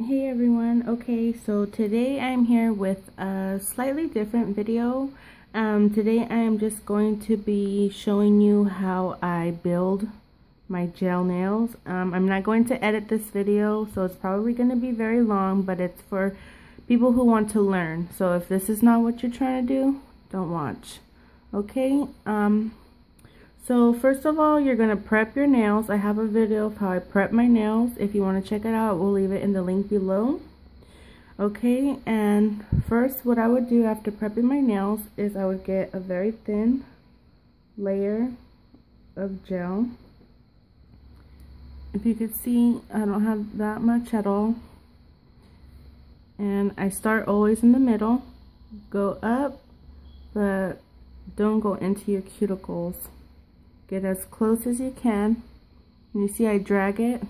Hey everyone. Okay, so today I'm here with a slightly different video. Today I am just going to be showing you how I build my gel nails. I'm not going to edit this video, so it's probably going to be very long, but it's for people who want to learn. So if this is not what you're trying to do, don't watch. Okay, so first of all, you're going to prep your nails. I have a video of how I prep my nails. If you want to check it out, we'll leave it in the link below. Okay, and first what I would do after prepping my nails is I would get a very thin layer of gel. If you could see, I don't have that much at all. And I start always in the middle. Go up, but don't go into your cuticles. Get as close as you can. And you see I drag it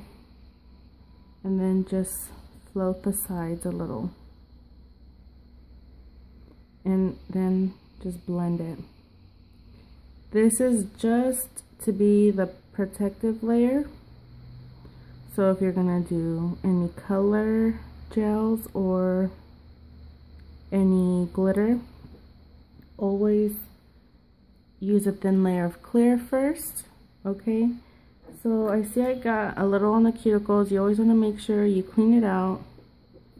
and then just float the sides a little. And then just blend it. This is just to be the protective layer. So if you're gonna do any color gels or any glitter, always use a thin layer of clear first. Okay, so I see I got a little on the cuticles. You always want to make sure you clean it out.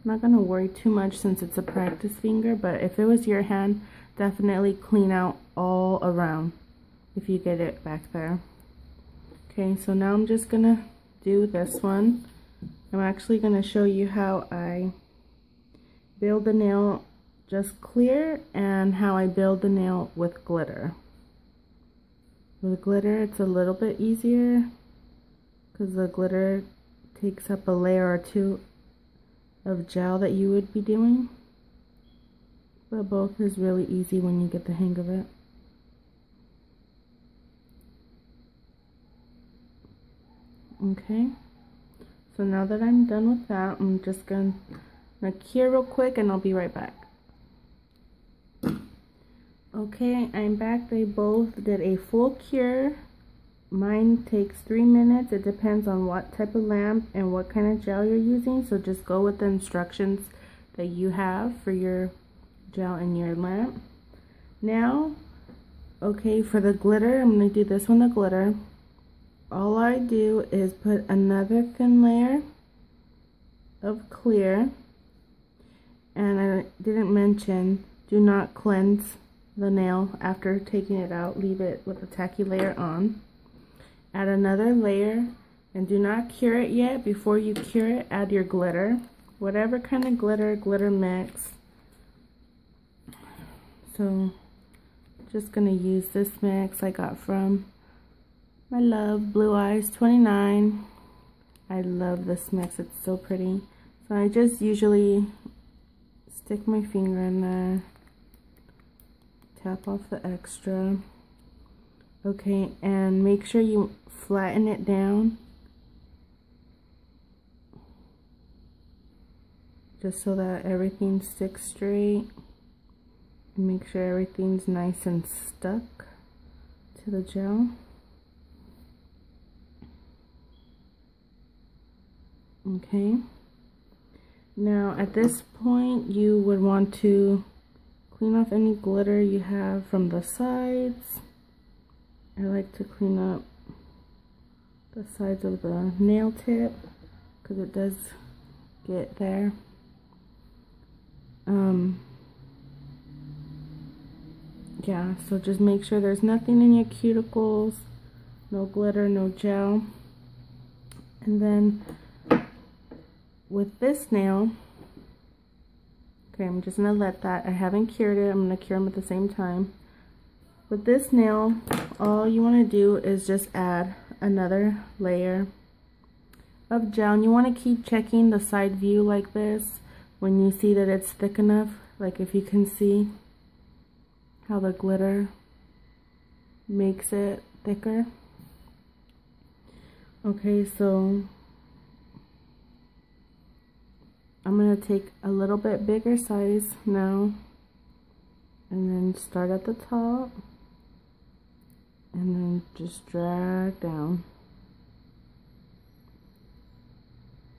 I'm not going to worry too much since it's a practice finger, but if it was your hand, definitely clean out all around if you get it back there. Okay, so now I'm just going to do this one. I'm actually going to show you how I build the nail just clear and how I build the nail with glitter. With glitter, it's a little bit easier because the glitter takes up a layer or two of gel that you would be doing. But both is really easy when you get the hang of it. Okay, so now that I'm done with that, I'm just gonna cure real quick and I'll be right back. Okay, I'm back. They both did a full cure. Mine takes 3 minutes. It depends on what type of lamp and what kind of gel you're using. So just go with the instructions that you have for your gel and your lamp. Now, okay, for the glitter, I'm going to do this one, the glitter. All I do is put another thin layer of clear. And I didn't mention, do not cleanse the nail after taking it out. Leave it with a tacky layer on. Add another layer and do not cure it yet. Before you cure it, add your glitter, whatever kind of glitter mix. So just gonna use this mix I got from my love, Blue Eyes 29. I love this mix, it's so pretty. So I just usually stick my finger in there, tap off the extra. Okay, and make sure you flatten it down just so that everything sticks straight. And make sure everything's nice and stuck to the gel. Okay, now at this point you would want to clean off any glitter you have from the sides. I like to clean up the sides of the nail tip because it does get there. Yeah, so just make sure there's nothing in your cuticles, no glitter, no gel. And then with this nail, okay, I'm just gonna let that, I haven't cured it, I'm gonna cure them at the same time. With this nail, all you want to do is just add another layer of gel. And you want to keep checking the side view like this when you see that it's thick enough. Like if you can see how the glitter makes it thicker. Okay, so I'm going to take a little bit bigger size now and then start at the top. And then just drag down.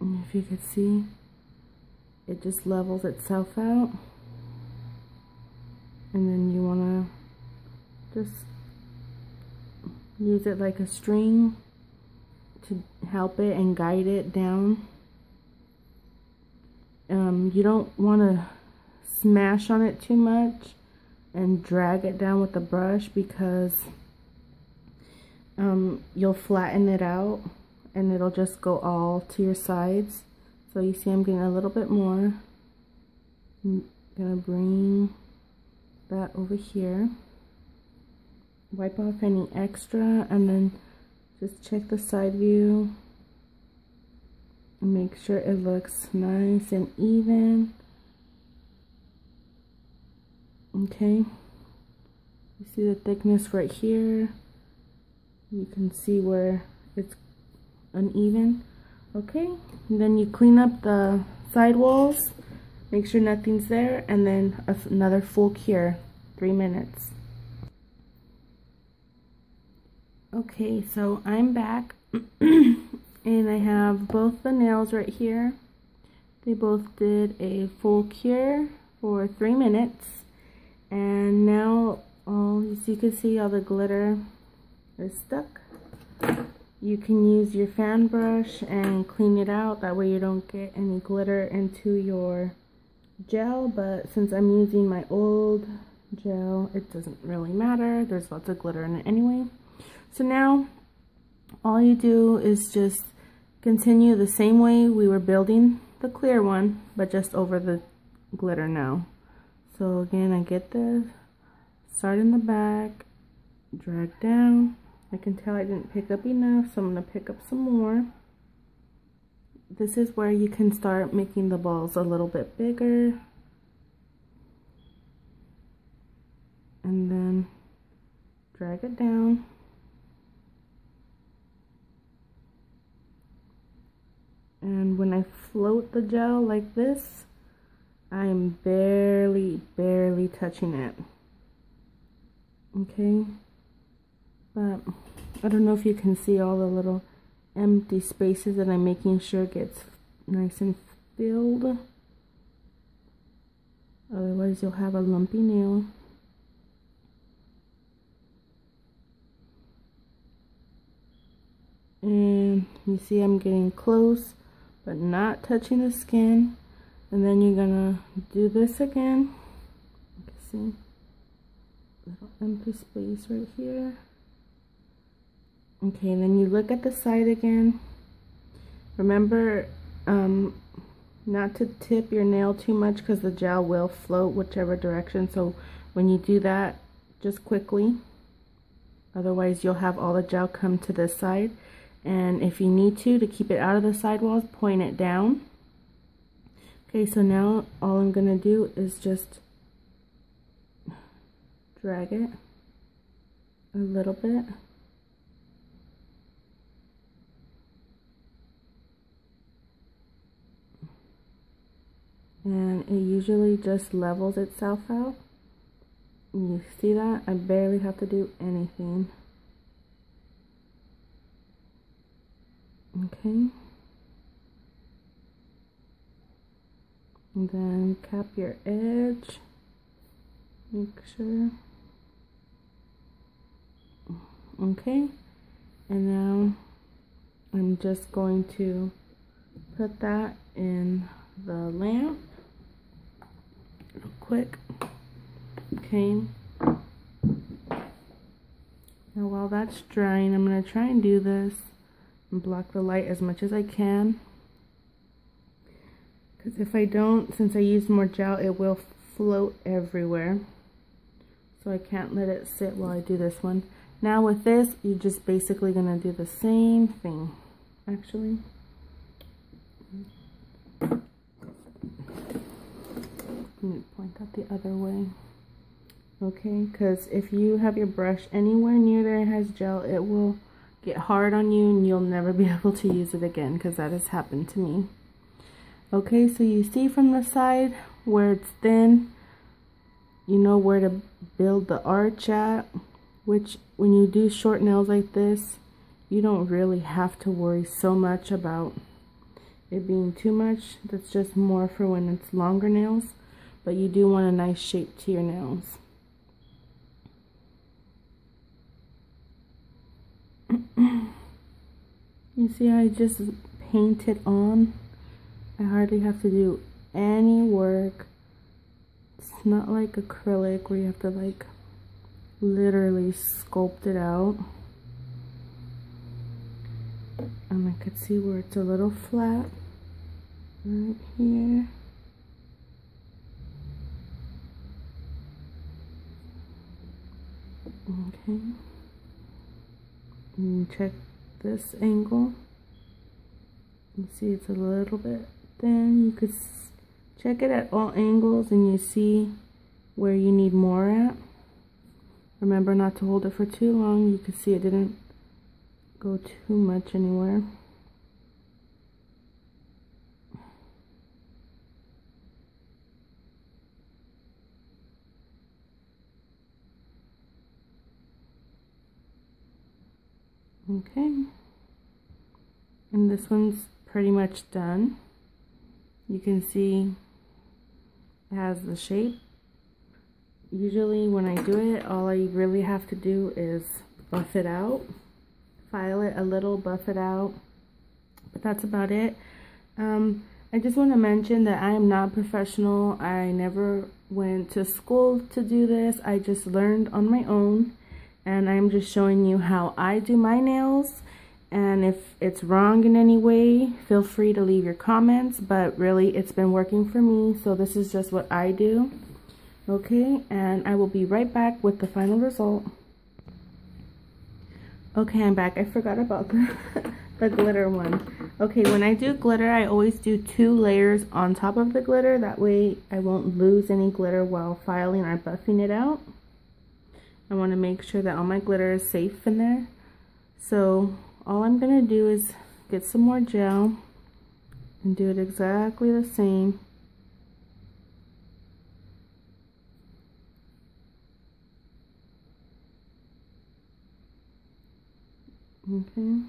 And if you could see, it just levels itself out. And then you want to just use it like a string to help it and guide it down. You don't want to smash on it too much and drag it down with the brush, because you'll flatten it out and it'll just go all to your sides. So you see I'm getting a little bit more. I'm gonna bring that over here, wipe off any extra, and then just check the side view and make sure it looks nice and even. Okay, you see the thickness right here. You can see where it's uneven. Okay, and then you clean up the sidewalls, make sure nothing's there, and then another full cure, 3 minutes. Okay, so I'm back and I have both the nails right here. They both did a full cure for 3 minutes, and now as you can see, all the glitter is stuck. You can use your fan brush and clean it out, that way you don't get any glitter into your gel, but since I'm using my old gel, it doesn't really matter. There's lots of glitter in it anyway. So now all you do is just continue the same way we were building the clear one, but just over the glitter now. So again, I get this, start in the back, drag down. I can tell I didn't pick up enough, so I'm going to pick up some more. This is where you can start making the balls a little bit bigger. And then drag it down. And when I float the gel like this, I'm barely touching it. Okay? But I don't know if you can see all the little empty spaces that I'm making sure gets nice and filled. Otherwise you'll have a lumpy nail. And you see I'm getting close but not touching the skin. And then you're gonna do this again. See? Little empty space right here. Okay, then you look at the side again. Remember not to tip your nail too much, because the gel will float whichever direction. So when you do that, just quickly. Otherwise you'll have all the gel come to this side. And if you need to keep it out of the sidewalls, point it down. Okay, so now all I'm gonna do is just drag it a little bit. And it usually just levels itself out. You see that? I barely have to do anything. Okay. And then cap your edge. Make sure. Okay. And now I'm just going to put that in the lamp real quick. Okay. Now while that's drying, I'm going to try and do this and block the light as much as I can, because if I don't, since I use more gel, it will float everywhere, so I can't let it sit while I do this one. Now with this, you're just basically going to do the same thing. Actually, point that the other way. Okay, because if you have your brush anywhere near there it has gel, it will get hard on you and you'll never be able to use it again, because that has happened to me. Okay, so you see from the side where it's thin, you know where to build the arch at, which when you do short nails like this, you don't really have to worry so much about it being too much. That's just more for when it's longer nails, but you do want a nice shape to your nails. You see, I just paint it on. I hardly have to do any work. It's not like acrylic where you have to like literally sculpt it out. And I could see where it's a little flat right here. Okay. And check this angle. You see it's a little bit thin. You could check it at all angles and you see where you need more at. Remember not to hold it for too long. You can see it didn't go too much anywhere. Okay, and this one's pretty much done. You can see it has the shape. Usually when I do it, all I really have to do is buff it out, file it a little, buff it out, but that's about it. I just want to mention that I am not professional. I never went to school to do this. I just learned on my own. And I'm just showing you how I do my nails, and if it's wrong in any way, feel free to leave your comments, but really it's been working for me, so this is just what I do. Okay, and I will be right back with the final result. Okay, I'm back. I forgot about the glitter one. Okay, when I do glitter, I always do 2 layers on top of the glitter. That way I won't lose any glitter while filing or buffing it out. I want to make sure that all my glitter is safe in there. So all I'm going to do is get some more gel and do it exactly the same. Okay.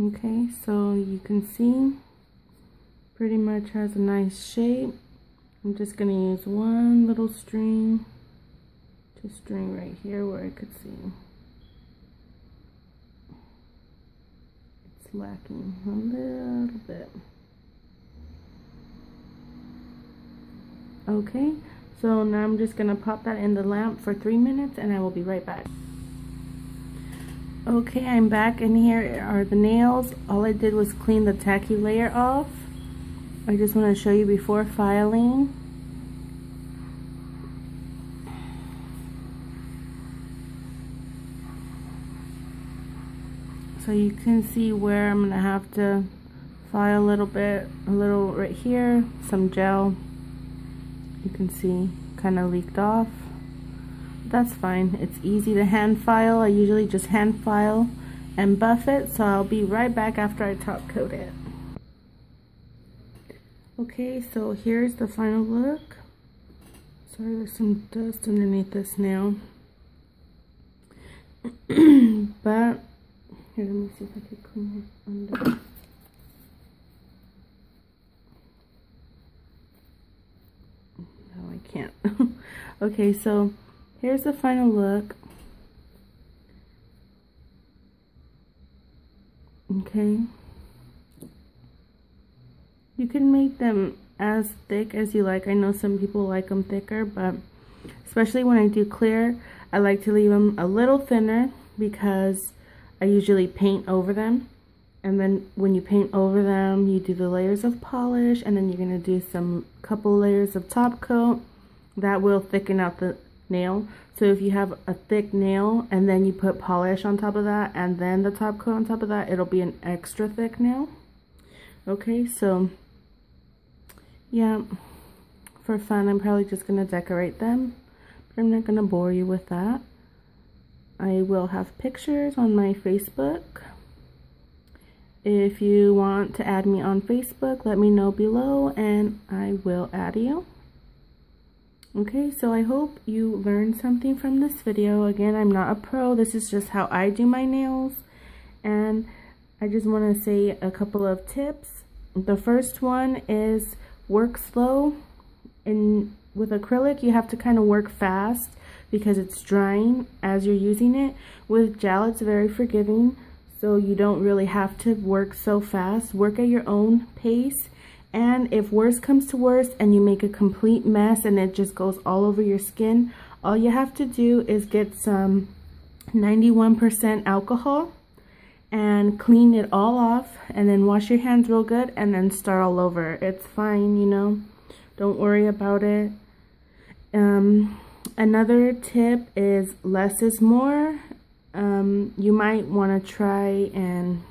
Okay, so you can see pretty much has a nice shape. I'm just going to use one little string to string right here where I could see it's lacking a little bit. Okay, so now I'm just going to pop that in the lamp for 3 minutes and I will be right back. Okay, I'm back, and here are the nails. All I did was clean the tacky layer off. I just want to show you before filing. So you can see where I'm going to have to file a little bit, a little right here, some gel. You can see kind of leaked off. That's fine. It's easy to hand file. I usually just hand file and buff it, so I'll be right back after I top coat it. Okay, so here's the final look. Sorry, there's some dust underneath this nail. But here, let me see if I can clean it under. No, I can't. Okay, so here's the final look. Okay. You can make them as thick as you like. I know some people like them thicker, but especially when I do clear, I like to leave them a little thinner because I usually paint over them. And then when you paint over them, you do the layers of polish, and then you're going to do some couple layers of top coat. That will thicken out the nail. So if you have a thick nail and then you put polish on top of that and then the top coat on top of that, it'll be an extra thick nail. Okay, so yeah, for fun, I'm probably just gonna decorate them, but I'm not gonna bore you with that. I will have pictures on my Facebook. If you want to add me on Facebook, let me know below and I will add you. Okay, so I hope you learned something from this video. Again, I'm not a pro. This is just how I do my nails. And I just want to say a couple of tips. The first one is work slow. And with acrylic, you have to kind of work fast because it's drying as you're using it. With gel, it's very forgiving, so you don't really have to work so fast. Work at your own pace. And if worse comes to worse and you make a complete mess and it just goes all over your skin, all you have to do is get some 91% alcohol and clean it all off, and then wash your hands real good and then start all over. It's fine, you know, don't worry about it. Another tip is less is more. You might want to try and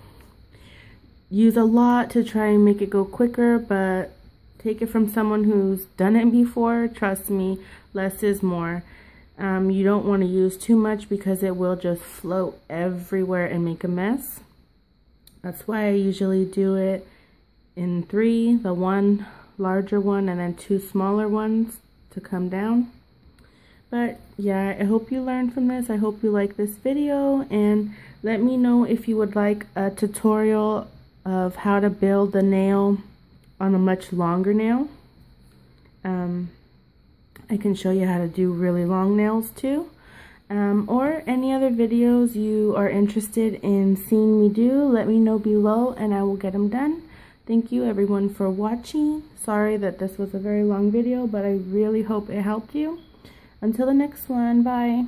use a lot to try and make it go quicker, but take it from someone who's done it before. Trust me, less is more. You don't want to use too much because it will just float everywhere and make a mess. That's why I usually do it in 3, the one larger one and then 2 smaller ones to come down. But yeah, I hope you learned from this. I hope you like this video, and let me know if you would like a tutorial of how to build the nail on a much longer nail. I can show you how to do really long nails too. Or any other videos you are interested in seeing me do, let me know below and I will get them done. Thank you everyone for watching. Sorry that this was a very long video, but I really hope it helped you. Until the next one, bye.